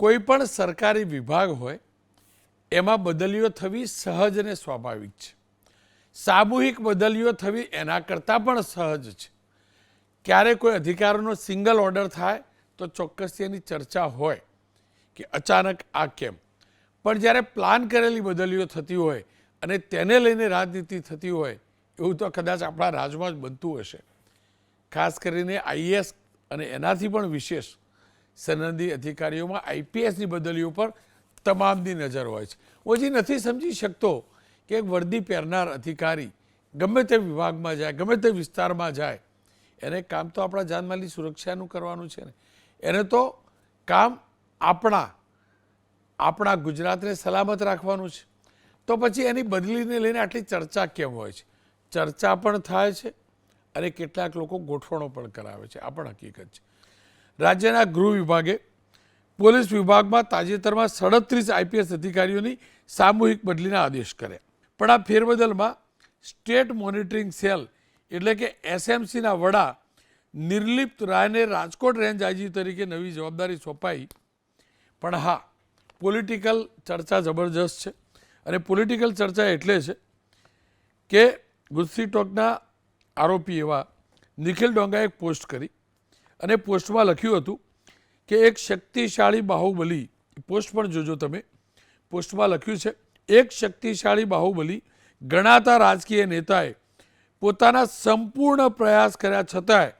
કોઈ પણ સરકારી વિભાગ હોય એમાં બદલીઓ થવી સહજ અને સ્વાભાવિક છે. સામૂહિક બદલીઓ થવી એના કરતાં પણ સહજ છે. ક્યારે કોઈ અધિકારોનો સિંગલ ઓર્ડર થાય તો ચોક્કસ એની ચર્ચા હોય કે અચાનક આ કેમ. પણ જ્યારે પ્લાન કરેલી બદલીઓ થતી હોય અને તેને લઈને રાજનીતિ થતી હોય એવું તો કદાચ આપણા રાજમાં જ બનતું હશે. ખાસ કરીને આઈએએસ અને એનાથી પણ વિશેષ સનદી અધિકારીઓમાં આઈપીએસની બદલીઓ પર તમામની નજર હોય છે. હું હજી નથી સમજી શકતો કે એક વર્દી પહેરનાર અધિકારી ગમે તે વિભાગમાં જાય, ગમે તે વિસ્તારમાં જાય, એને કામ તો આપણા જાનમાલની સુરક્ષાનું કરવાનું છે ને. એને તો કામ આપણા ગુજરાતને સલામત રાખવાનું છે. તો પછી એની બદલીને લઈને આટલી ચર્ચા કેમ હોય છે? ચર્ચા પણ થાય છે અને કેટલાક લોકો ગોઠવણો પણ કરાવે છે. આ પણ હકીકત છે. રાજ્યના ગૃહ વિભાગે પોલીસ વિભાગમાં તાજેતરમાં 37 આઈપીએસ અધિકારીઓની સામૂહિક બદલીના આદેશ કર્યા. પણ આ ફેરબદલમાં સ્ટેટ મોનિટરિંગ સેલ એટલે કે એસએમસીના વડા નિર્લિપ્ત રાયને રાજકોટ રેન્જ આઈજી તરીકે નવી જવાબદારી સોંપાઈ. પણ હા, પોલિટિકલ ચર્ચા જબરજસ્ત છે. અને પોલિટિકલ ચર્ચા એટલે છે કે ગુસ્સી ટોકના આરોપી એવા નિખિલ ડોંગાએ એક પોસ્ટ કરી અને પોસ્ટમાં લખ્યું હતું કે એક શક્તિશાળી બાહુબલી, પોસ્ટ પણ જોજો તમે, પોસ્ટમાં લખ્યું છે એક શક્તિશાળી બાહુબલી ગણાતા રાજકીય નેતાએ પોતાના સંપૂર્ણ પ્રયાસ કર્યા છતાંય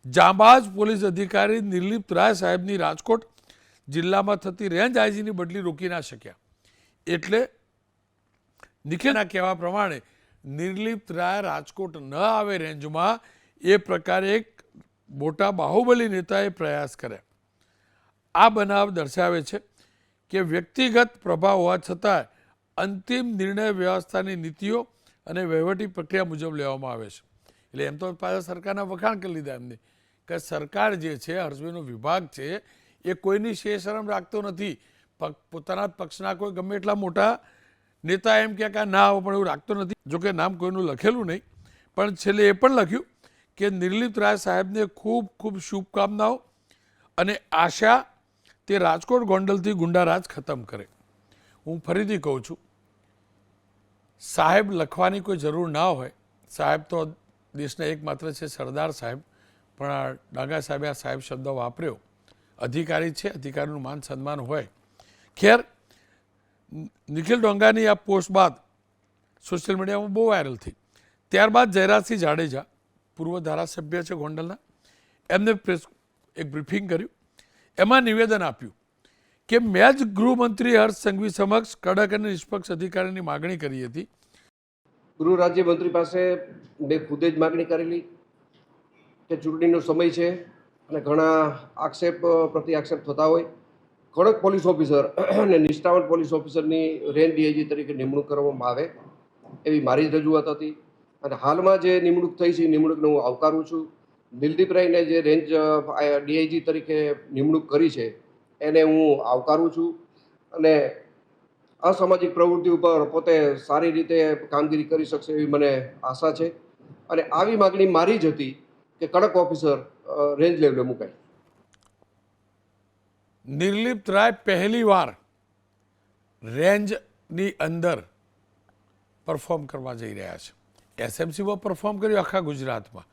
જાંબાજ પોલીસ અધિકારી નિર્લિપ્ત રાય સાહેબની રાજકોટ જિલ્લામાં થતી રેન્જ આઈજીની બદલી રોકી ના શક્યા. એટલે નિખિલના કહેવા પ્રમાણે નિર્લિપ્ત રાય રાજકોટ ન આવે રેન્જમાં એ પ્રકારે એક મોટા બાહુબલી નેતાએ પ્રયાસ કર્યા. આ બનાવ દર્શાવે છે કે વ્યક્તિગત પ્રભાવ હોવા છતાં અંતિમ નિર્ણય વ્યવસ્થાની નીતિઓ અને વહીવટી પ્રક્રિયા મુજબ લેવામાં આવે છે. એટલે એમ તો પાછા સરકારના વખાણ કરી લીધા એમને કે સરકાર જે છે, હર્ષભાઈનો વિભાગ છે, એ કોઈની શરમ રાખતો નથી. પોતાના પક્ષના કોઈ ગમે એટલા મોટા નેતા એમ કે ના આવો પણ એવું રાખતો નથી. જોકે નામ કોઈનું લખેલું નહીં, પણ છેલ્લે એ પણ લખ્યું કે નિર્લિપ્ત રાય સાહેબને ખૂબ ખૂબ શુભકામનાઓ અને આશા તે રાજકોટ ગોંડલથી ગુંડારાજ ખતમ કરે. હું ફરીથી કહું છું, સાહેબ લખવાની કોઈ જરૂર ના હોય. સાહેબ તો દેશના એકમાત્ર છે સરદાર સાહેબ, પણ આ ડાંગા સાહેબે આ સાહેબ શબ્દ વાપર્યો. અધિકારી છે, અધિકારીનું માન સન્માન હોય. ખેર, નિખિલ ડોંગાની આ પોસ્ટ બાદ સોશિયલ મીડિયામાં બહુ વાયરલ થઈ. ત્યારબાદ જયરાજસિંહ જાડેજા, પૂર્વ ધારાસભ્ય છે ગોંડલના, એમને એક બ્રીફિંગ કર્યું. એમાં નિવેદન આપ્યું કે મેં જ ગૃહમંત્રી હર્ષ સંઘવી સમક્ષ કડક અને નિષ્પક્ષ અધિકારીની માગણી કરી હતી. ગૃહ રાજ્યમંત્રી પાસે મેં ખુદે જ માગણી કરેલી કે ચૂંટણીનો સમય છે અને ઘણા આક્ષેપ પ્રતિ આક્ષેપ થતા હોય. કડક પોલીસ ઓફિસર અને નિષ્ઠાવાન પોલીસ ઓફિસરની રેન્જ ડીઆઈજી તરીકે નિમણૂક કરવામાં આવે એવી મારી જ રજૂઆત હતી. અને હાલમાં જે નિમણૂક થઈ છે એ નિમણૂકને હું આવકારું છું. દિલદીપ રાયને જે રેન્જ ડીઆઈજી તરીકે નિમણૂક કરી છે એને હું આવકારું છું. અને અસામાજિક પ્રવૃત્તિ ઉપર પોતે સારી રીતે કામગીરી કરી શકશે એવી મને આશા છે. અને આવી માગણી મારી જ હતી કે કડક ઓફિસર રેન્જ લેવલે મુકાય. નિર્લિપ્ત રાય પહેલી વાર રેન્જની અંદર પરફોર્મ કરવા જઈ રહ્યા છે. એસએમસીમાં પરફોર્મ કર્યું, આખા ગુજરાતમાં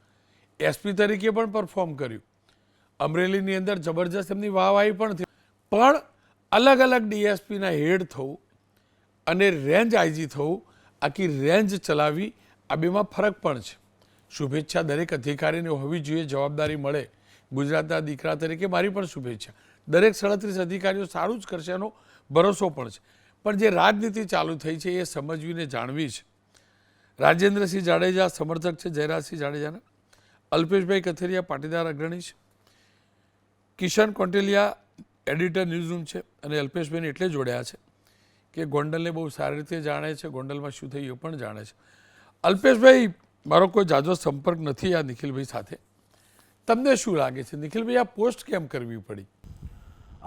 એસપી તરીકે પણ પરફોર્મ કર્યું. અમરેલીની અંદર જબરજસ્ત એમની વાહવાહી પણ થઈ. પણ અલગ અલગ ડીએસપીના હેડ થવું અને રેન્જ આઈજી થવું, આખી રેન્જ ચલાવી, આ બેમાં ફરક પણ છે. શુભેચ્છા દરેક અધિકારીને હોવી જોઈએ, જવાબદારી મળે. ગુજરાતના દીકરા તરીકે મારી પણ શુભેચ્છા. દરેક 37 અધિકારીઓ સારું જ કરશે એનો ભરોસો પણ છે. પણ જે રાજનીતિ ચાલુ થઈ છે એ સમજવીને જાણવી છે. રાજેન્દ્રસિંહ જાડેજા સમર્થક છે જયરાજસિંહ જાડેજાના. અલ્પેશભાઈ કથિરિયા પાટીદાર અગ્રણી છે. કિશન કોટેલિયા એડિટર ન્યૂઝરૂમ છે અને અલ્પેશભાઈને એટલે જોડ્યા છે કે ગોંડલને બહુ સારી રીતે જાણે છે, ગોંડલમાં શું થયું એ પણ જાણે છે. અલ્પેશભાઈ, મારો કોઈ જાજો સંપર્ક નથી આ નિખિલભાઈ સાથે. તમને શું લાગે છે નિખિલભાઈ, આ પોસ્ટ કેમ કરવી પડી?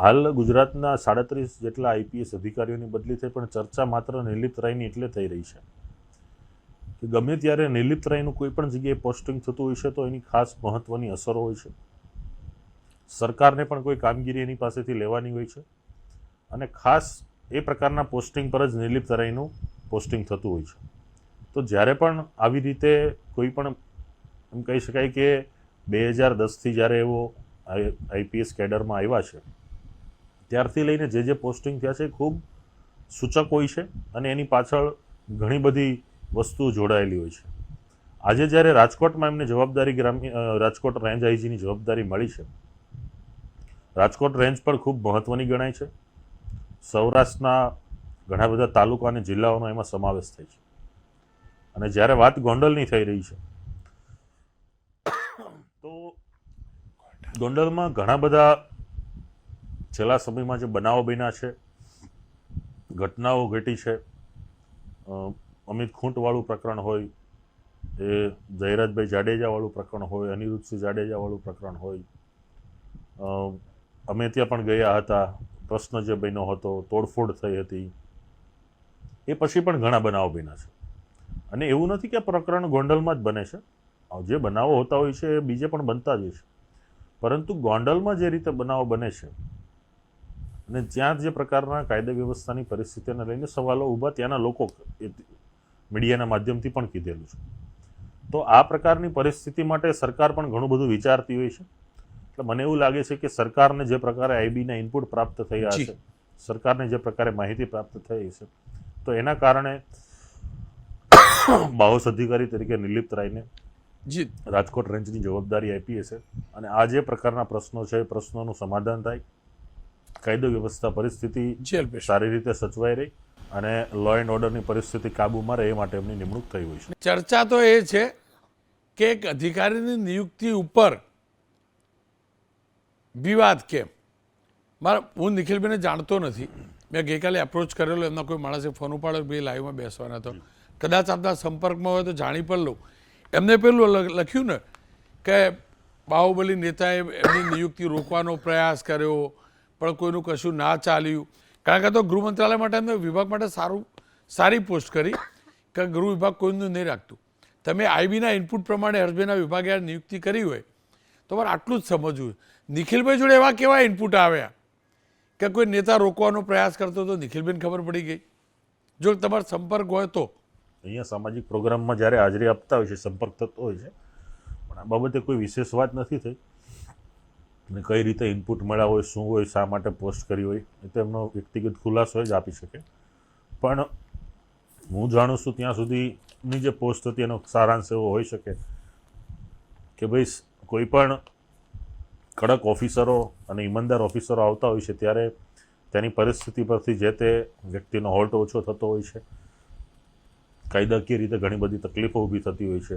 હાલ ગુજરાતના 37 જેટલા આઈપીએસ અધિકારીઓની બદલી થઈ, પણ ચર્ચા માત્ર નિર્લિપ્ત રાયની એટલે થઈ રહી છે કે ગમે ત્યારે નિર્લિપ્ત રાયનું કોઈ પણ જગ્યાએ પોસ્ટિંગ થતું હોય છે તો એની ખાસ મહત્વની અસરો હોય છે. સરકારને પણ કોઈ કામગીરી એની પાસેથી લેવાની હોય છે. અને ખાસ એ પ્રકારના પોસ્ટિંગ પર જ નિર્લિપ્ત રહીનું પોસ્ટિંગ થતું હોય છે. તો જ્યારે પણ આવી રીતે કોઈ પણ એમ કહી શકાય કે 2010થી જ્યારે એવો આઈપીએસ કેડરમાં આવ્યા છે ત્યારથી લઈને જે પોસ્ટિંગ થયા છે એ ખૂબ સૂચક હોય છે અને એની પાછળ ઘણી બધી વસ્તુઓ જોડાયેલી હોય છે. આજે જ્યારે રાજકોટમાં એમને જવાબદારી રાજકોટ રેન્જ આઈજીની જવાબદારી મળી છે, રાજકોટ રેન્જ પણ ખૂબ મહત્ત્વની ગણાય છે. સૌરાષ્ટ્રના ઘણા બધા તાલુકા અને જિલ્લાઓનો એમાં સમાવેશ થાય છે. અને જ્યારે વાત ગોંડલની થઈ રહી છે તો ગોંડલમાં ઘણા બધા છેલ્લા સમયમાં જે બનાવો બન્યા છે, ઘટનાઓ ઘટી છે, અમિત ખૂંટવાળું પ્રકરણ હોય, એ જયરાજભાઈ જાડેજાવાળું પ્રકરણ હોય, અનિરુદ્ધસિંહ જાડેજાવાળું પ્રકરણ હોય, અમે ત્યાં પણ ગયા હતા, પ્રશ્ન જે બન્યો હતો, તોડફોડ થઈ હતી, એ પછી પણ ઘણા બનાવો બન્યા છે. અને એવું નથી કે પ્રકરણ ગોંડલમાં જ બને છે, જે બનાવો હોતા હોય છે એ બીજે પણ બનતા જ હોય છે. પરંતુ ગોંડલમાં જે રીતે બનાવો બને છે અને ત્યાં જે પ્રકારના કાયદા વ્યવસ્થાની પરિસ્થિતિને લઈને સવાલો ઊભા ત્યાંના લોકો મીડિયાના માધ્યમથી પણ કીધેલું છે. તો આ પ્રકારની પરિસ્થિતિ માટે સરકાર પણ ઘણું બધું વિચારતી હોય છે. એટલે મને એવું લાગે છે કે સરકારને જે પ્રકારે આઈબીના ઇનપુટ પ્રાપ્ત થયા છે, સરકારને જે પ્રકારે માહિતી પ્રાપ્ત થઈ છે, તો એના કારણે બાહોશ અધિકારી તરીકે નિર્લિપ્ત રાયને રાજકોટ રેન્જની જવાબદારી આપી છે. અને આ જે પ્રકારના પ્રશ્નો છે એ પ્રશ્નોનું સમાધાન થાય, કાયદો વ્યવસ્થા પરિસ્થિતિ સારી રીતે સચવાઈ રહી અને લો એન્ડ ઓર્ડરની પરિસ્થિતિ કાબૂમાં રહે એ માટે એમની નિમણૂક થઈ હોય છે. ચર્ચા તો એ છે કે એક અધિકારીની નિયુક્તિ ઉપર વિવાદ કેમ. હું નિખિલભાઈને જાણતો નથી, મેં ગઈકાલે એપ્રોચ કરેલો, એમના કોઈ માણસે ફોન ઉપાડ્યો, બે લાઈવમાં બેસવાના હતો, કદાચ આપના સંપર્કમાં હોય તો જાણી પણ લઉં. એમને પેલું લખ્યું ને કે બાહુબલી નેતાએ એમની નિયુક્તિ રોકવાનો પ્રયાસ કર્યો પણ કોઈનું કશું ના ચાલ્યું. કારણ કે તો ગૃહ મંત્રાલય માટે એમને વિભાગ માટે સારી પોસ્ટ કરી કે ગૃહ વિભાગ કોઈનું નહીં રાખતું. તમે આઈબીના ઇનપુટ પ્રમાણે હર્ષભાઈના વિભાગે નિયુક્તિ કરી હોય તો મારે આટલું જ સમજવું. નિખિલભાઈ જોડે એવા કેવા ઇનપુટ આવ્યા કે કોઈ નેતા રોકવાનો પ્રયાસ કરતો તો નિખિલભાઈને ખબર પડી ગઈ? જો તમારો સંપર્ક હોય તો. અહીંયા સામાજિક પ્રોગ્રામમાં જ્યારે હાજરી આપતા હોય છે, સંપર્ક થતો હોય છે, પણ આ બાબતે કોઈ વિશેષ વાત નથી થઈ. અને કઈ રીતે ઇનપુટ મળ્યા હોય, શું હોય, શા માટે પોસ્ટ કરી હોય, એ તો એમનો વ્યક્તિગત ખુલાસો જ આપી શકે. પણ હું જાણું છું ત્યાં સુધીની જે પોસ્ટ હતી એનો સારાંશ એવો હોઈ શકે કે ભાઈ કોઈ પણ કડક ઓફિસરો અને ઈમાનદાર ઓફિસરો આવતા હોય છે ત્યારે તેની પરિસ્થિતિ પરથી જે તે વ્યક્તિનો હોલ્ટ ઓછો થતો હોય છે, કાયદાકીય રીતે ઘણી બધી તકલીફો ઊભી થતી હોય છે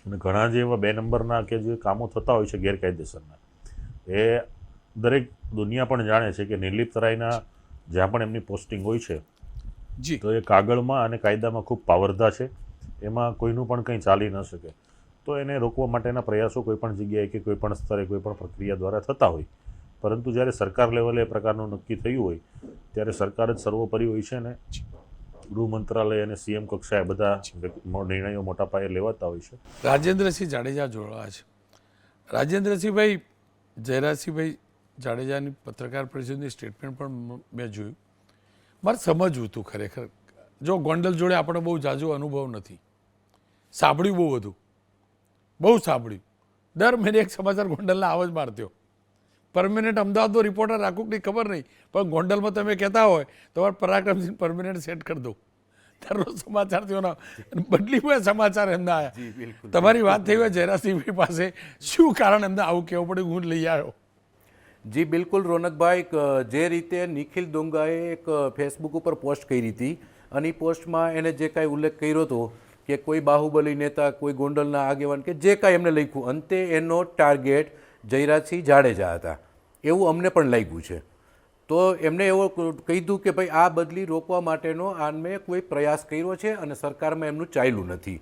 અને ઘણા જે એવા 2 નંબરના કે જે કામો થતા હોય છે ગેરકાયદેસરના, એ દરેક દુનિયા પણ જાણે છે કે નિર્લિપ્ત રાયના જ્યાં પણ એમની પોસ્ટિંગ હોય છે તો એ કાગળમાં અને કાયદામાં ખૂબ પાવરધા છે, એમાં કોઈનું પણ કંઈ ચાલી ન શકે. તો એને રોકવા માટેના પ્રયાસો કોઈ પણ જગ્યાએ કે કોઈ પણ સ્તરે કોઈ પણ પ્રક્રિયા દ્વારા થતા હોય. પરંતુ જ્યારે સરકાર લેવલે એ પ્રકારનું નક્કી થયું હોય ત્યારે સરકાર જ સર્વોપરી હોય છે ને ગૃહ મંત્રાલય અને સીએમ કક્ષાએ બધા નિર્ણયો મોટા પાયે લેવાતા હોય છે. રાજેન્દ્રસિંહ જાડેજા જોડાયા છે. રાજેન્દ્રસિંહભાઈ, જયરાજસિંહભાઈ જાડેજાની પત્રકાર પરિષદની સ્ટેટમેન્ટ પણ મેં જોયું. મારે સમજવું હતું ખરેખર. જો ગોંડલ જોડે આપણે બહુ ઝાઝો અનુભવ નથી, સાંભળ્યું બહુ બધું, બહુ સાંભળ્યું. દર મહિને એક સમાચાર ગોંડલના આવ જ મારત્યો. પરમેનન્ટ અમદાવાદનો રિપોર્ટર રાખું કંઈ ખબર નહીં, પણ ગોંડલમાં તમે કહેતા હોય તમારે પરાક્રમસિંહ પરમેનન્ટ સેટ કરી દો. દરરોજ સમાચાર થયો, બદલી હોય સમાચાર એમના આવ્યા. તમારી વાત થઈ હોય જયરાજસિંહભાઈ પાસે, શું કારણ એમને આવું કહેવું પડ્યું? હું લઈ આવ્યો. જી બિલકુલ રોનકભાઈ, જે રીતે નિખિલ દોંગાએ એક ફેસબુક ઉપર પોસ્ટ કરી હતી અને એ પોસ્ટમાં એને જે કાંઈ ઉલ્લેખ કર્યો હતો કે કોઈ બાહુબલી નેતા, કોઈ ગોંડલના આગેવાન કે જે કાંઈ એમને લખ્યું, અંતે એનો ટાર્ગેટ જયરાજસિંહ જાડેજા હતા એવું અમને પણ લાગ્યું છે. તો એમને એવો કીધું કે ભાઈ આ બદલી રોકવા માટેનો આને કોઈ પ્રયાસ કર્યો છે અને સરકારમાં એમનું ચાલ્યું નથી.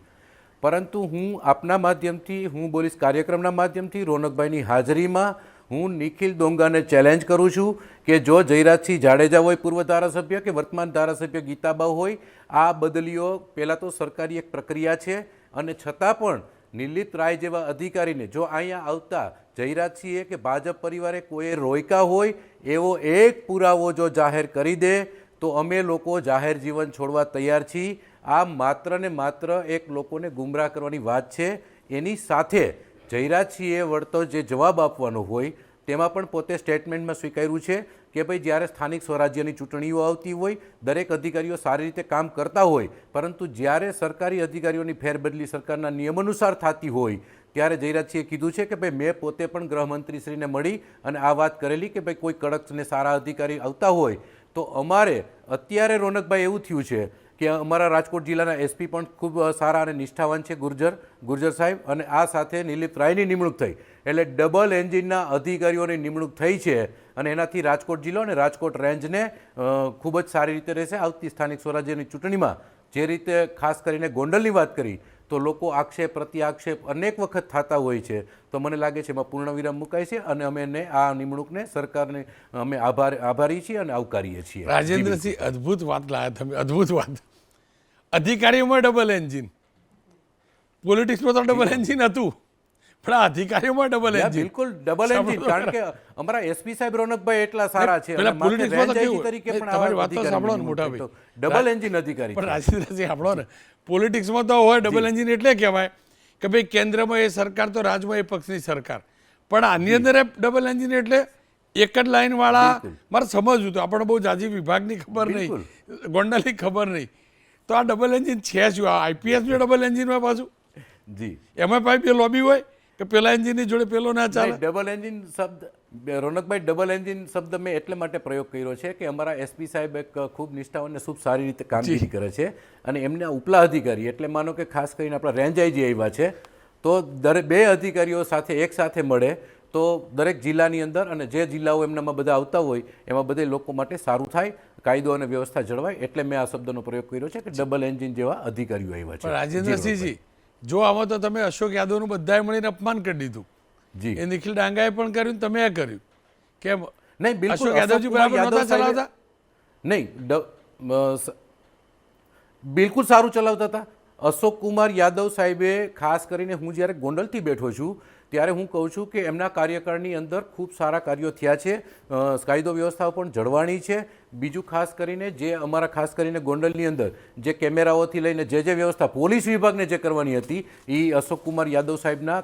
પરંતુ હું આપના માધ્યમથી, હું બોલીશ કાર્યક્રમના માધ્યમથી, રોનકભાઈની હાજરીમાં હું નિખિલ દોંગાને ચેલેન્જ કરું છું કે જો જયરાજસિંહ જાડેજા હોય પૂર્વ ધારાસભ્ય કે વર્તમાન ધારાસભ્ય ગીતાબા હોય, આ બદલીઓ પહેલાં તો સરકારી એક પ્રક્રિયા છે અને છતાં પણ નિર્લિપ્ત રાય જેવા અધિકારીને જો અહીંયા આવતા જયરાજસિંહે કે ભાજપ પરિવારે કોઈએ રોક્યા હોય એવો એક પુરાવો જો જાહેર કરી દે તો અમે લોકો જાહેર જીવન છોડવા તૈયાર છીએ. આ માત્ર ને માત્ર એક લોકોને ગુમરાહ કરવાની વાત છે. એની સાથે જયરાજસિંહે વળતો જે જવાબ આપવાનો હોય તેમાં પણ પોતે સ્ટેટમેન્ટમાં સ્વીકાર્યું છે કે ભાઈ જ્યારે સ્થાનિક સ્વરાજ્યની ચૂંટણીઓ આવતી હોય દરેક અધિકારીઓ સારી રીતે કામ કરતા હોય, પરંતુ જ્યારે સરકારી અધિકારીઓની ફેરબદલી સરકારના નિયમ અનુસાર થતી હોય ત્યારે જયરાજસિંહે કીધું છે કે ભાઈ મેં પોતે પણ ગૃહમંત્રીશ્રીને મળી અને આ વાત કરેલી કે ભાઈ કોઈ કડક અને સારા અધિકારી આવતા હોય તો અમારે અત્યારે રોનકભાઈ એવું થયું છે કે અમારા રાજકોટ જિલ્લાના એસપી પણ ખૂબ સારા અને નિષ્ઠાવાન છે ગુર્જર સાહેબ, અને આ સાથે નિર્લિપ્ત રાયની નિમણૂક થઈ એટલે ડબલ એન્જિનના અધિકારીઓની નિમણૂક થઈ છે અને એનાથી રાજકોટ જિલ્લો અને રાજકોટ રેન્જને ખૂબ જ સારી રીતે રહેશે. આવતી સ્થાનિક સ્વરાજ્યની ચૂંટણીમાં જે રીતે ખાસ કરીને ગોંડલની વાત કરી તો લોકો આક્ષેપ પ્રત્યાક્ષેપ અનેક વખત થતા હોય છે, તો મને લાગે છે એમાં પૂર્ણવિરામ મુકાય છે અને અમે આ નિમણૂકને સરકારને અમે આભારી છીએ અને આવકારીએ છીએ. રાજેન્દ્રસિંહ, અદ્ભુત વાત લાયા તમે, અદ્ભુત વાત. અધિકારીઓમાં ડબલ એન્જિન, પોલિટિક્સમાં તો ડબલ એન્જિન હતું, પણ આ અધિકારીઓમાં ડબલ એન્જિન. બિલકુલ ડબલ એન્જિન, કારણ કે અમારા એસપી સાહેબ રોનકભાઈ એટલા સારા છે પેલા પોલિટિક્સમાં તો કેવું, તરીકે પણ તમારી વાત તો સાંભળો ને મોટા ભાઈ, ડબલ એન્જિન અધિકારી. પણ રાજેન્દ્રસિંહ સાંભળો ને, પોલિટિક્સમાં તો હોય ડબલ એન્જિન એટલે કહેવાય કે ભાઈ કેન્દ્રમાં એ સરકાર તો રાજમાં એ પક્ષની સરકાર, પણ આની અંદર ડબલ એન્જિન એટલે એક જ લાઈન વાળા. મારે સમજવું હતું, આપણને બહુ જાજી વિભાગની ખબર નહીં, ગોંડલની ખબર નહીં, તો આ ડબલ એન્જિન છે શું? આ આઈપીએસ ડબલ એન્જિન હોય પાછું? જી, એમાં ભાઈ બે લોબી હોય કે પેલા એન્જિનની જોડે પેલો ના ચાલે? ડબલ એન્જિન શબ્દ રોનકભાઈ, ડબલ એન્જિન શબ્દ મેં એટલે માટે પ્રયોગ કર્યો છે કે અમારા એસપી સાહેબ એક ખૂબ નિષ્ઠાવાન અને ખૂબ સારી રીતે કામગીરી કરે છે અને એમના ઉપલા અધિકારી એટલે માનો કે ખાસ કરીને આપણા રેન્જ આઈજી આવ્યા છે તો દરેક બે અધિકારીઓ સાથે એક સાથે મળે તો દરેક જિલ્લાની અંદર અને જે જિલ્લાઓ એમનામાં બધા આવતા હોય એમાં બધે લોકો માટે સારું થાય, કાયદો અને વ્યવસ્થા જળવાય, એટલે મેં આ શબ્દનો પ્રયોગ કર્યો છે કે ડબલ એન્જિન જેવા અધિકારીઓ આવ્યા છે. રાજેન્દ્રસિંહજી, જો આમાં તો તમે અશોક યાદવનું બધાએ મળીને અપમાન કરી દીધું. જી, એ નિખિલ ડાંગાએ પણ કર્યું, તમે કર્યું. કેમ? નહીં, બિલકુલ અશોક યાદવજી બરાબર નહોતા ચલાવતા? નહીં, બિલકુલ સારું ચલાવતા હતા. અશોક કુમાર યાદવ સાહેબે ખાસ કરીને હું જ્યારે ગોંડલથી બેઠો છું ત્યારે હું કહું છું કે એમના કાર્યકાળની અંદર ખૂબ સારા કાર્યો થયા છે, કાયદો વ્યવસ્થાઓ પણ જળવાણી છે. બીજું ખાસ કરીને જે અમારા ખાસ કરીને ગોંડલની અંદર જે કેમેરાઓથી લઈને જે વ્યવસ્થા પોલીસ વિભાગને જે કરવાની હતી એ અશોક કુમાર યાદવ સાહેબના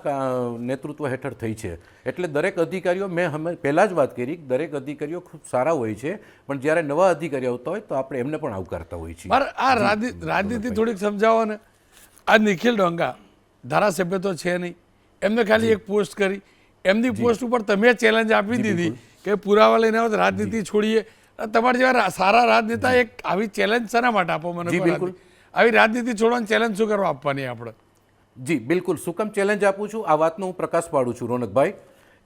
નેતૃત્વ હેઠળ થઈ છે. એટલે દરેક અધિકારીઓ, મેં પહેલાં જ વાત કરી, દરેક અધિકારીઓ ખૂબ સારા હોય છે, પણ જ્યારે નવા અધિકારીઓ આવતા હોય તો આપણે એમને પણ આવકારતા હોઈએ છીએ. મારે આ રાજનીતિ થોડીક સમજાવો ને. આ નિખિલ ડોંગા ધારાસભ્ય તો છે નહીં, એમને ખાલી એક પોસ્ટ કરી, એમની પોસ્ટ ઉપર તમે ચેલેન્જ આપી દીધી કે પુરાવા લઈને આવો તો રાજનીતિ છોડીએ. તમારા જેવા સારા રાજનેતા એક આવી ચેલેન્જ શેના માટે આપો મને? બિલકુલ આવી રાજનીતિ છોડવાની ચેલેન્જ શું કરવા આપવાની આપણે? જી બિલકુલ, શું કામ ચેલેન્જ આપું છું આ વાતનો હું પ્રકાશ પાડું છું રોનકભાઈ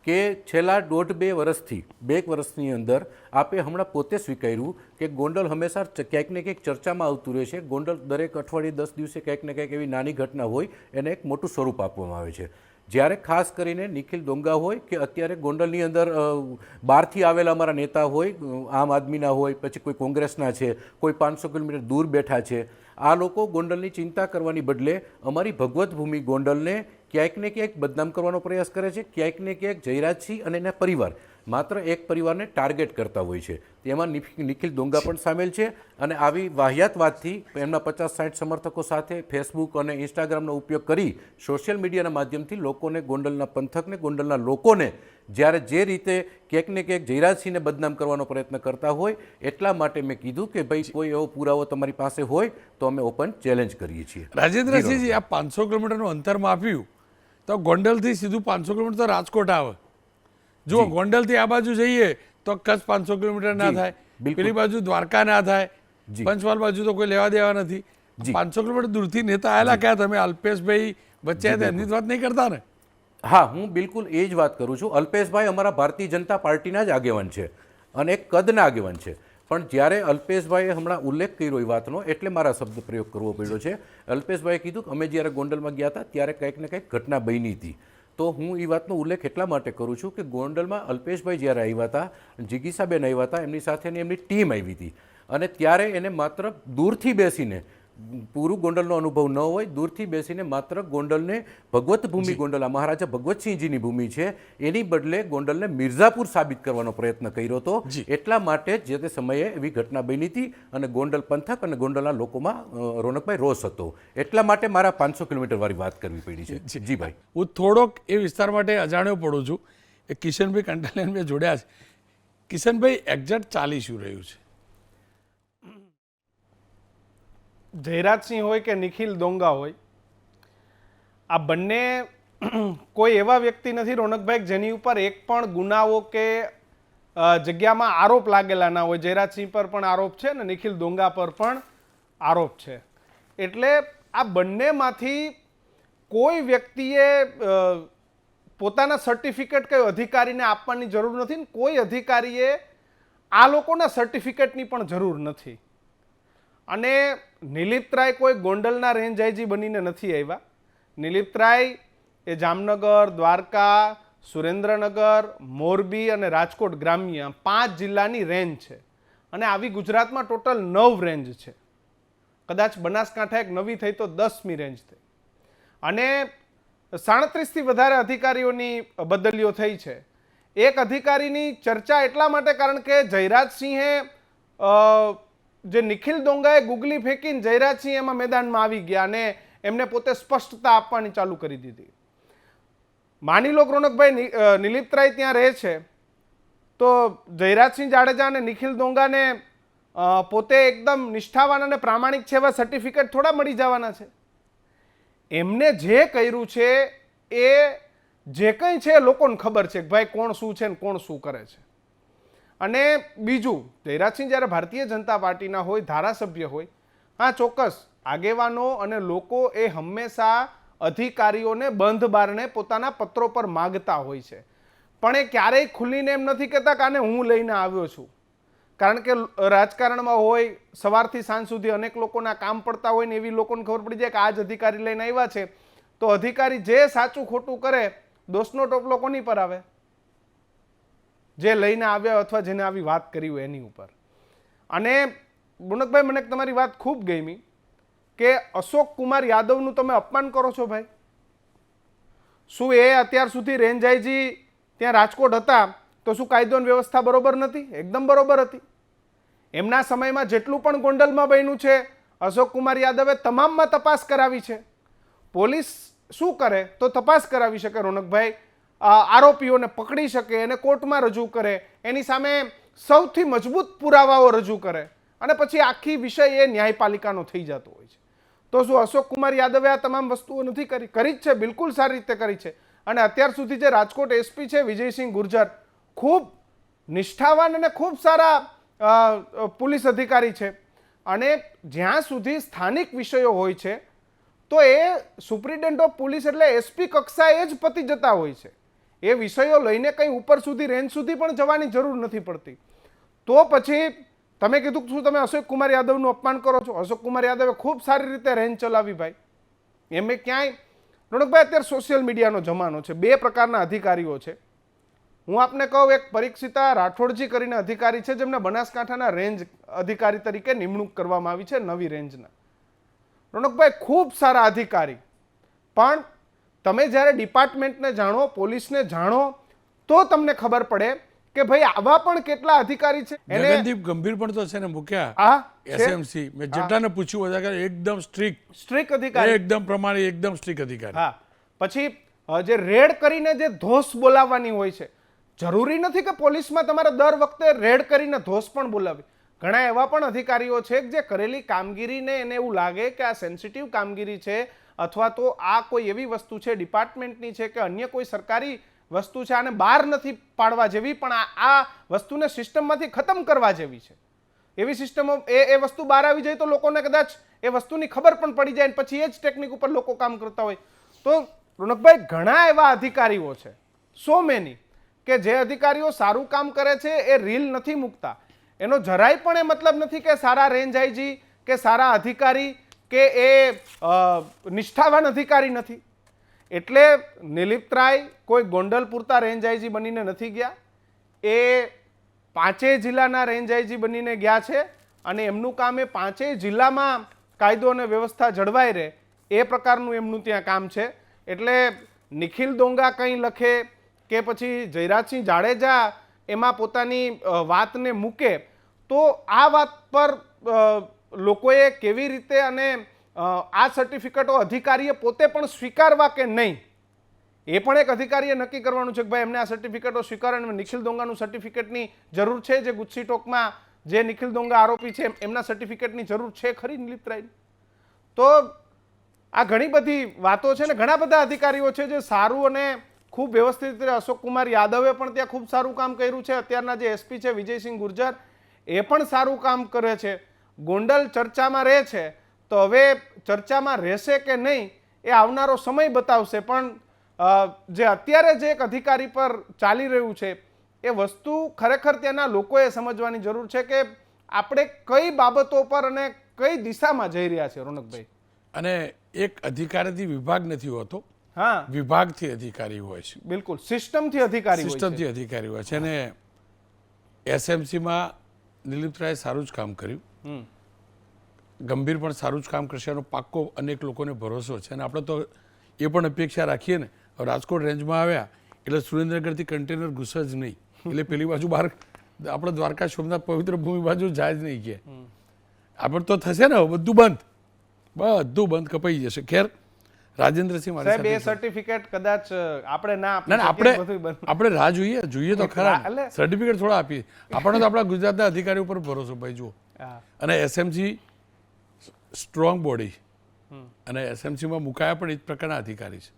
કે છેલ્લા 1.5-2 વર્ષથી 2 વર્ષની અંદર આપે હમણાં પોતે સ્વીકાર્યું કે ગોંડલ હંમેશા ક્યાંક ને ક્યાંક ચર્ચામાં આવતું રહે છે. ગોંડલ દરેક અઠવાડિયે 10 દિવસે ક્યાંક ને ક્યાંક એવી નાની ઘટના હોય એને એક મોટું સ્વરૂપ આપવામાં આવે છે. જ્યારે ખાસ કરીને નિખિલ ડોંગા હોય કે અત્યારે ગોંડલની અંદર બહારથી આવેલા અમારા નેતા હોય, આમ આદમીના હોય, પછી કોઈ કોંગ્રેસના છે, કોઈ 500 કિલોમીટર દૂર બેઠા છે, આ લોકો ગોંડલની ચિંતા કરવાની બદલે અમારી ભગવત ભૂમિ ગોંડલને ક્યાંક ને ક્યાંક બદનામ કરવાનો પ્રયાસ કરે છે. ક્યાંક ને ક્યાંક જયરાજસિંહ અને એના પરિવાર માત્ર એક પરિવારને ટાર્ગેટ કરતા હોય છે. તેમાં નિખિલ ડોંગા પણ સામેલ છે અને આવી વાહિયાત વાતથી એમના 50-60 સમર્થકો સાથે ફેસબુક અને ઇન્સ્ટાગ્રામનો ઉપયોગ કરી સોશિયલ મીડિયાના માધ્યમથી લોકોને, ગોંડલના પંથકને, ગોંડલના લોકોને જ્યારે જે રીતે ક્યાંક ને ક્યાંક જયરાજસિંહને બદનામ કરવાનો પ્રયત્ન કરતા હોય એટલા માટે મેં કીધું કે ભાઈ કોઈ એવો પુરાવો તમારી પાસે હોય તો અમે ઓપન ચેલેન્જ કરીએ છીએ. રાજેન્દ્રસિંહજી, આ 500 કિલોમીટરનું અંતર માપ્યું તો ગોંડલથી સીધું 500 કિલોમીટર તો રાજકોટ આવે. જો ગોંડલથી આ બાજુ જઈએ તો કચ્છ 500 કિલોમીટર ના થાય, પેલી બાજુ દ્વારકા ના થાય, પંચમહાલ બાજુ તો કોઈ લેવા દેવા નથી. 500 કિલોમીટર દૂરથી નેતા આવેલા ક્યાં? તમે અલ્પેશભાઈ વચ્ચે એમની વાત નહીં કરતા ને? હા, હું બિલકુલ એ જ વાત કરું છું. અલ્પેશભાઈ અમારા ભારતીય જનતા પાર્ટીના જ આગેવાન છે અને એક કદના આગેવાન છે, પણ જ્યારે અલ્પેશભાઈએ હમણાં ઉલ્લેખ કર્યો એ વાતનો એટલે મારા શબ્દ પ્રયોગ કરવો પડ્યો છે. અલ્પેશભાઈએ કીધું કે અમે જ્યારે ગોંડલમાં ગયા હતા ત્યારે કંઈક ને કંઈક ઘટના બની હતી. તો હું એ વાતનો ઉલ્લેખ એટલા માટે કરું છું કે ગોંડલમાં અલ્પેશભાઈ જ્યારે આવ્યા હતા, જિગીસાબેન આવ્યા હતા, એમની સાથેની એમની ટીમ આવી હતી અને ત્યારે એને માત્ર દૂરથી બેસીને પૂરું ગોંડલનો અનુભવ ન હોય, દૂરથી બેસીને માત્ર ગોંડલને ભગવત ભૂમિ, ગોંડલ આ મહારાજા ભગવતસિંહજીની ભૂમિ છે, એની બદલે ગોંડલને મિર્ઝાપુર સાબિત કરવાનો પ્રયત્ન કર્યો હતો. એટલા માટે જે તે સમયે એવી ઘટના બની હતી અને ગોંડલ પંથક અને ગોંડલના લોકોમાં રોનકભાઈ રોષ હતો. એટલા માટે મારા 500 કિલોમીટર વાળી વાત કરવી પડી છે. જી ભાઈ, હું થોડોક એ વિસ્તાર માટે અજાણ્યો પડું છું. એ કિશનભાઈ કંટાલિયાને મેં જોડ્યા છે. કિશનભાઈ, એક્ઝેક્ટ ચાલી શું રહ્યું છે? જયરાજસિંહ હોય કે નિખિલ દોંગા હોય, આ બંને કોઈ એવા વ્યક્તિ નથી રોનકભાઈ જેની ઉપર એક પણ ગુનાઓ કે જગ્યામાં આરોપ લાગેલા ના હોય. જયરાજસિંહ પર પણ આરોપ છે ને નિખિલ દોંગા પર પણ આરોપ છે. એટલે આ બંનેમાંથી કોઈ વ્યક્તિએ પોતાના સર્ટિફિકેટ કઈ અધિકારીને આપવાની જરૂર નથી ને કોઈ અધિકારીએ આ લોકોના સર્ટિફિકેટની પણ જરૂર નથી. અને નિલીપ્તરાય કોઈ ગોંડલના રેન્જ આઈજી બનીને નથી આવ્યા. નિલીપ્તરાય એ જામનગર, દ્વારકા, સુરેન્દ્રનગર, મોરબી અને રાજકોટ ગ્રામ્ય 5 જિલ્લાની રેન્જ છે. અને આવી ગુજરાતમાં ટોટલ 9 રેન્જ છે. કદાચ બનાસકાંઠા એક નવી થઈ તો 10મી રેન્જ થઈ. અને 37થી વધારે અધિકારીઓની બદલીઓ થઈ છે. એક અધિકારીની ચર્ચા એટલા માટે કારણ કે જયરાજસિંહે જે નિખિલ દોંગાએ ગુગલી ફેંકીને જયરાજસિંહ એમાં મેદાનમાં આવી ગયા અને એમને પોતે સ્પષ્ટતા આપવાની ચાલુ કરી દીધી. માની લો રોનકભાઈ નિલીપ્તરાય ત્યાં રહે છે તો જયરાજસિંહ જાડેજા અને નિખિલ દોંગાને પોતે એકદમ નિષ્ઠાવાન અને પ્રામાણિક છે એવા સર્ટિફિકેટ થોડા મળી જવાના છે. એમને જે કર્યું છે એ જે કંઈ છે લોકોને ખબર છે કે ભાઈ કોણ શું છે ને કોણ શું કરે છે. અને બીજું, જયરાજસિંહ જ્યારે ભારતીય જનતા પાર્ટીના હોય, ધારાસભ્ય હોય, હા ચોક્કસ આગેવાનો અને લોકો એ હંમેશા અધિકારીઓને બંધ બારણે પોતાના પત્રો પર માગતા હોય છે. પણ એ ક્યારેય ખુલીને એમ નથી કહેતા કે આને હું લઈને આવ્યો છું. કારણ કે રાજકારણમાં હોય, સવારથી સાંજ સુધી અનેક લોકોના કામ પડતા હોય ને એવી લોકોને ખબર પડી જાય કે આ જ અધિકારી લઈને આવ્યા છે, તો અધિકારી જે સાચું ખોટું કરે દોષનો ટોપલો કોની પર આવે? જે લઈને આવ્યા અથવા જેને આવી વાત કરી હોય એની ઉપર. અને રોનકભાઈ, મને તમારી વાત ખૂબ ગમી કે અશોક કુમાર યાદવનું તમે અપમાન કરો છો ભાઈ. શું એ અત્યાર સુધી રેન્જ આઈજી ત્યાં રાજકોટ હતા તો શું કાયદો અને વ્યવસ્થા બરોબર નથી? એકદમ બરોબર હતી. એમના સમયમાં જેટલું પણ ગોંડલમાં બન્યું છે અશોક કુમાર યાદવે તમામમાં તપાસ કરાવી છે. પોલીસ શું કરે તો તપાસ કરાવી શકે રોનકભાઈ, આરોપીઓને પકડી શકે, એને કોર્ટમાં રજૂ કરે, એની સામે સૌથી મજબૂત પુરાવાઓ રજૂ કરે અને પછી આખી વિષય એ ન્યાયપાલિકાનો થઈ જતો હોય છે. તો શું અશોક કુમાર યાદવે આ તમામ વસ્તુઓ નથી કરી? કરી જ છે, બિલકુલ સારી રીતે કરી છે. અને અત્યાર સુધી જે રાજકોટ એસપી છે વિજયસિંહ ગુર્જર, ખૂબ નિષ્ઠાવાન અને ખૂબ સારા પોલીસ અધિકારી છે. અને જ્યાં સુધી સ્થાનિક વિષયો હોય છે તો એ સુપ્રિન્ટેન્ડન્ટ ઓફ પોલીસ એટલે એસપી કક્ષાએ જ પતી જતા હોય છે. એ વિષયો લઈને કંઈ ઉપર સુધી રેન્જ સુધી પણ જવાની જરૂર નથી પડતી. તો પછી તમે કીધું શું તમે અશોક કુમાર યાદવનું અપમાન કરો છો? અશોક કુમાર યાદવે ખૂબ સારી રીતે રેન્જ ચલાવી ભાઈ. એમ ક્યાંય રોનકભાઈ, અત્યારે સોશિયલ મીડિયાનો જમાનો છે. 2 પ્રકારના અધિકારીઓ છે. હું આપને કહું, એક પરીક્ષિતા રાઠોડજી કરીને અધિકારી છે જેમને બનાસકાંઠાના રેન્જ અધિકારી તરીકે નિમણૂક કરવામાં આવી છે, નવી રેન્જના. રોનકભાઈ, ખૂબ સારા અધિકારી. પણ તમે જ્યારે ડિપાર્ટમેન્ટને જાણો, પોલીસને જાણો, તો તમને ખબર પડે કે ભાઈ આવા પણ કેટલા અધિકારી છે. ગગનદીપ ગંભીર પણ તો છે ને મૂક્યા એસએમસી. મેં જેટલાને પૂછ્યું બધા કે એકદમ સ્ટ્રિક્ટ અધિકારી, એકદમ પ્રમાણે, એકદમ સ્ટ્રિક્ટ અધિકારી. હા, પછી જે રેડ કરીને જે ધોષ બોલાવવાની હોય છે, જરૂરી નથી કે પોલીસમાં તમારે દર વખતે રેડ કરીને ધોષ પણ બોલાવી. ઘણા એવા પણ અધિકારીઓ છે જે કરેલી કામગીરીને એને એવું લાગે કે આ સેન્સિટિવ કામગીરી છે અથવા તો આ કોઈ એવી વસ્તુ છે ડિપાર્ટમેન્ટની છે કે અન્ય કોઈ સરકારી વસ્તુ છે, આને બહાર નથી પાડવા જેવી, પણ આ વસ્તુને સિસ્ટમમાંથી ખતમ કરવા જેવી છે. એવી સિસ્ટમો એ વસ્તુ બહાર આવી જાય તો લોકોને કદાચ એ વસ્તુની ખબર પણ પડી જાય, પછી એ જ ટેકનિક ઉપર લોકો કામ કરતા હોય. તો રોનકભાઈ, ઘણા એવા અધિકારીઓ છે, સો મેની, કે જે અધિકારીઓ સારું કામ કરે છે એ રીલ નથી મૂકતા. એનો જરાય પણ એ મતલબ નથી કે સારા રેન્જ આઈજી કે સારા અધિકારી કે એ નિષ્ઠાવાન અધિકારી નથી. એટલે નિલીપ્તરાય કોઈ ગોંડલ પૂરતા રેન્જ આઈજી બનીને નથી ગયા. એ 5 જિલ્લાના રેન્જ આઈજી બનીને ગયા છે અને એમનું કામ એ 5 જિલ્લામાં કાયદો અને વ્યવસ્થા જળવાઈ રહે એ પ્રકારનું એમનું ત્યાં કામ છે. એટલે નિખિલ ડોંગા કંઈ લખે કે પછી જયરાજસિંહ જાડેજા એમાં પોતાની વાતને મૂકે તો આ વાત પર લોકોએ કેવી રીતે અને આ સર્ટિફિકેટો અધિકારીએ પોતે પણ સ્વીકારવા કે નહીં એ પણ એક અધિકારીએ નક્કી કરવાનું છે કે ભાઈ એમને આ સર્ટિફિકેટો સ્વીકાર અને નિખિલ ડોંગાનું સર્ટિફિકેટની જરૂર છે. જે ગુજસી ટોકમાં જે નિખિલ ડોંગા આરોપી છે એમના સર્ટિફિકેટની જરૂર છે ખરી નિલિપ્ત રાયની? તો આ ઘણી બધી વાતો છે ને ઘણા બધા અધિકારીઓ છે જે સારું અને ખૂબ વ્યવસ્થિત રીતે અશોક કુમાર યાદવે પણ ત્યાં ખૂબ સારું કામ કર્યું છે. અત્યારના જે એસપી છે વિજયસિંહ ગુર્જર એ પણ સારું કામ કરે છે. ગોંડલ ચર્ચામાં રહે છે તો હવે ચર્ચામાં રહેશે કે નહીં એ આવનારો સમય બતાવશે. પણ જે અત્યારે જે એક અધિકારી પર ચાલી રહ્યું છે એ વસ્તુ ખરેખર ત્યાંના લોકોએ સમજવાની જરૂર છે કે આપણે કઈ બાબતો પર અને કઈ દિશામાં જઈ રહ્યા છે. રોનકભાઈ, અને એક અધિકારીથી વિભાગ નથી હોતો, હા, વિભાગથી અધિકારી હોય છે, બિલકુલ સિસ્ટમથી અધિકારી હોય છે. સિસ્ટમથી અધિકારી હોય છે. અને એસએમસીમાં નિલિપ્ત રાયે સારું જ કામ કર્યું, ગંભીર પણ સારું જ કામ કરશે એનો પાક્કો અનેક લોકોને ભરોસો છે. અને આપણે તો એ પણ અપેક્ષા રાખીએ ને, રાજકોટ રેન્જમાં આવ્યા એટલે સુરેન્દ્રનગરથી કન્ટેનર ઘૂસે જ નહીં, એટલે પેલી બાજુ બહાર આપણે દ્વારકા સોમનાથ પવિત્ર ભૂમિ બાજુ જાય જ નહીં કે આપણે તો થશે ને બધું બંધ કપાઈ જશે. ખેર રાજેન્દ્રસિંહ મારી સાહેબ એ સાથે સર્ટિફિકેટ કદાચ આપણે ના ના ના, આપી શકીએ, બધું બંધ. આપણે રાહ જોઈએ તો ખરા, એટલે- સર્ટિફિકેટ થોડા આપીએ આપણને તો આપણા ગુજરાતના અધિકારી ઉપર ભરોસો ભાઈ જુઓ. હા. અને એસએમસી સ્ટ્રોંગ બોડી અને એસએમસીમાં મુકાયા પણ એ જ પ્રકારના અધિકારી છે.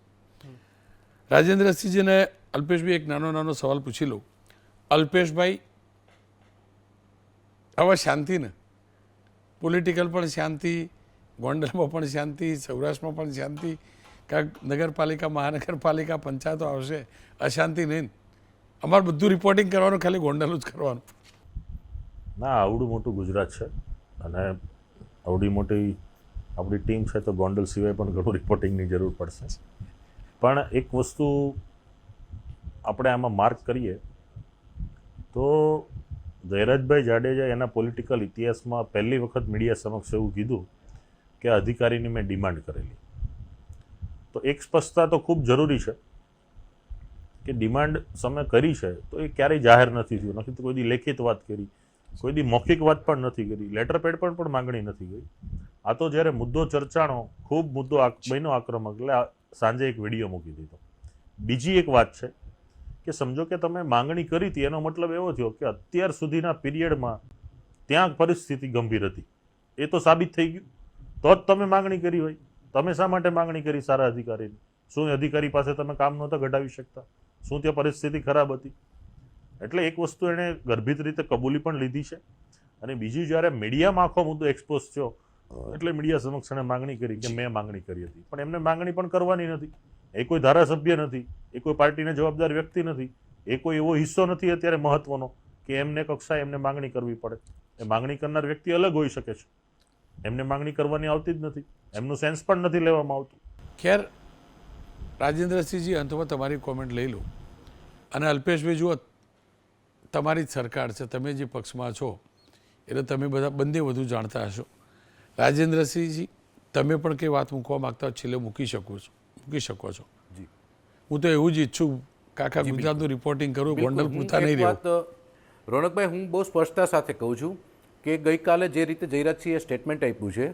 રાજેન્દ્રસિંહજીને અલ્પેશભાઈ એક નાનો સવાલ પૂછી લઉં. અલ્પેશભાઈ, હવે શાંતિ ને, પોલિટિકલ પણ શાંતિ, ગોંડલમાં પણ શાંતિ, સૌરાષ્ટ્રમાં પણ શાંતિ, કાંઈક નગરપાલિકા, મહાનગરપાલિકા, પંચાયતો આવશે, અશાંતિ નહીં. અમારે બધું રિપોર્ટિંગ કરવાનું, ખાલી ગોંડલ જ કરવાનું. ના, આવડું મોટું ગુજરાત છે અને આવડી મોટી આપણી ટીમ છે તો ગોંડલ સિવાય પણ ઘણું રિપોર્ટિંગની જરૂર પડશે. પણ એક વસ્તુ આપણે આમાં માર્ક કરીએ તો જયરાજભાઈ જાડેજા એના પોલિટિકલ ઇતિહાસમાં પહેલી વખત મીડિયા સમક્ષ એવું કીધું કે અધિકારીની મેં ડિમાન્ડ કરેલી. તો એક સ્પષ્ટતા તો ખૂબ જરૂરી છે કે ડિમાન્ડ તમે કરી છે તો એ ક્યારેય જાહેર નથી થયું, નથી કોઈ દી લેખિત વાત કરી, કોઈ દી મૌખિક વાત પણ નથી કરી, લેટર પેડ પર પણ માંગણી નથી ગઈ. આ તો જ્યારે મુદ્દો ચર્ચાનો, ખૂબ મુદ્દો બન્યો આક્રમક, એટલે સાંજે એક વિડીયો મૂકી દીધો. બીજી એક વાત છે કે સમજો કે તમે માંગણી કરી હતી, એનો મતલબ એવો થયો કે અત્યાર સુધીના પીરિયડમાં ત્યાં પરિસ્થિતિ ગંભીર હતી, એ તો સાબિત થઈ ગયું. તો જ તમે માંગણી કરી હોય. તમે શા માટે માંગણી કરી સારા અધિકારીની? શું અધિકારી પાસે તમે કામ નહોતા ઘટાવી શકતા? શું ત્યાં પરિસ્થિતિ ખરાબ હતી? એટલે એક વસ્તુ એણે ગર્ભિત રીતે કબૂલી પણ લીધી છે. અને બીજી જ્યારે મીડિયામાં આખો મુદ્દો એક્સપોઝ થયો એટલે મીડિયા સમક્ષ એણે માંગણી કરી કે મેં માંગણી કરી હતી. પણ એમને માંગણી પણ કરવાની નથી. એ કોઈ ધારાસભ્ય નથી, એ કોઈ પાર્ટીને જવાબદાર વ્યક્તિ નથી, એ કોઈ એવો હિસ્સો નથી અત્યારે મહત્વનો કે એમને કક્ષાએ એમને માંગણી કરવી પડે. એ માંગણી કરનાર વ્યક્તિ અલગ હોઈ શકે છે, એમને માંગણી કરવાની આવતી જ નથી, એમનું સેન્સ પણ નથી લેવામાં આવતું. ખેર રાજેન્દ્રસિંહજી, અંતમાં તમારી કોમેન્ટ લઈ લો. અને અલ્પેશભાઈ, જુઓ તમારી જ સરકાર છે, તમે જે પક્ષમાં છો એટલે તમે બધા બંને વધુ જાણતા હશો. રાજેન્દ્રસિંહજી, તમે પણ કંઈ વાત મૂકવા માગતા હો છેલ્લે મૂકી શકો છો. હું તો એવું જ ઈચ્છું કે આખા ગુજરાતનું રિપોર્ટિંગ કરું, ગોંડલ પૂરતા નહીં રહ્યો. રોનકભાઈ, હું બહુ સ્પષ્ટતા સાથે કહું છું કે ગઈકાલે જે રીતે જયરાજસિંહે સ્ટેટમેન્ટ આપ્યું છે,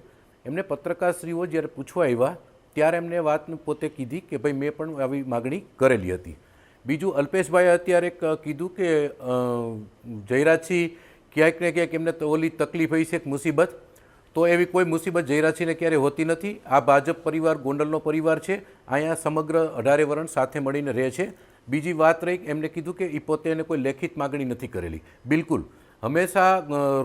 એમને પત્રકારશ્રીઓ જ્યારે પૂછવા આવ્યા ત્યારે એમને વાત પોતે કીધી કે ભાઈ મેં પણ આવી માગણી કરેલી હતી. બીજું, અલ્પેશભાઈએ અત્યારે કીધું કે જયરાજસિંહ ક્યાંક ને ક્યાંક એમને ઓલી તકલીફ હોય છે, એક મુસીબત. તો એવી કોઈ મુસીબત જયરાજસિંહને ક્યારેય હોતી નથી. આ ભાજપ પરિવાર ગોંડલનો પરિવાર છે, અહીંયા સમગ્ર 18 વરણ સાથે મળીને રહે છે. બીજી વાત રહી, એમને કીધું કે એ પોતે એને કોઈ લેખિત માગણી નથી કરેલી. બિલકુલ, હંમેશા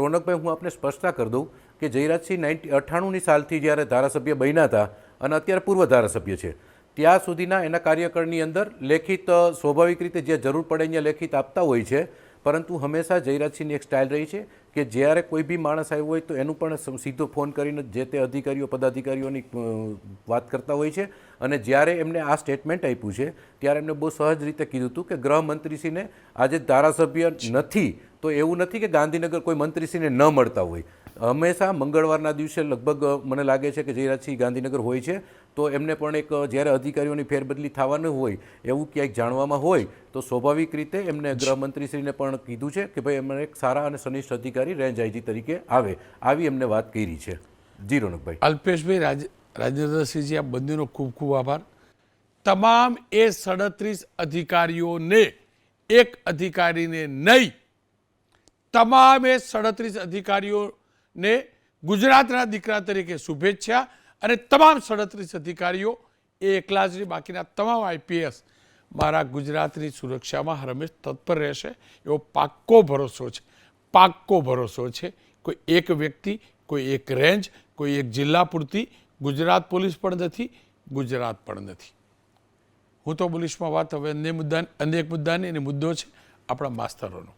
રોનકભાઈ, હું આપને સ્પષ્ટતા કરી દઉં કે જયરાજસિંહ 98ની સાલથી જ્યારે ધારાસભ્ય બન્યા હતા અને અત્યારે પૂર્વ ધારાસભ્ય છે, ત્યાં સુધીના એના કાર્યકાળની અંદર લેખિત સ્વાભાવિક રીતે જે જરૂર પડે અહીંયા લેખિત આપતા હોય છે. પરંતુ હંમેશા જયરાજસિંહની એક સ્ટાઇલ રહી છે કે જ્યારે કોઈ બી માણસ આવ્યો હોય તો એનું પણ સીધો ફોન કરીને જે તે અધિકારીઓ પદાધિકારીઓની વાત કરતા હોય છે. અને જ્યારે એમને આ સ્ટેટમેન્ટ આપ્યું છે ત્યારે એમને બહુ સહજ રીતે કીધું હતું કે ગૃહમંત્રીશ્રીને આજે ધારાસભ્ય નથી તો એવું નથી કે ગાંધીનગર કોઈ મંત્રીશ્રીને ન મળતા હોય. હંમેશા મંગળવારના દિવસે લગભગ મને લાગે છે કે જયરાજસિંહ ગાંધીનગર હોય છે, તો એમને પણ એક જ્યારે અધિકારીઓની ફેરબદલી થવાનું હોય એવું ક્યાંક જાણવામાં હોય તો સ્વાભાવિક રીતે એમને ગૃહમંત્રીશ્રીને પણ કીધું છે કે ભાઈ એમને એક સારા અને સનિષ્ઠ અધિકારી રેન્જ આઈજી તરીકે આવે, આવી એમને વાત કરી છે. જી રોનકભાઈ. અલ્પેશભાઈ, રાજેન્દ્રસિંહજી, આ બંનેનો ખૂબ ખૂબ આભાર. તમામ એ 37 અધિકારીઓને, એક અધિકારીને નહીં, તમામ એ 37 અધિકારીઓને ગુજરાતના દીકરા તરીકે શુભેચ્છા. અને તમામ 37 અધિકારીઓ એ એકલા જ નહીં, બાકીના તમામ આઈપીએસ મારા ગુજરાતની સુરક્ષામાં હંમેશ તત્પર રહેશે એવો પાક્કો ભરોસો છે, પાક્કો ભરોસો છે. કોઈ એક વ્યક્તિ, કોઈ એક રેન્જ, કોઈ એક જિલ્લા પૂરતી ગુજરાત પોલીસ પણ નથી, ગુજરાત પણ નથી. હું તો પોલીસમાં વાત હવે અન્ય એક મુદ્દાની, અને મુદ્દો છે આપણા માસ્તરોનો.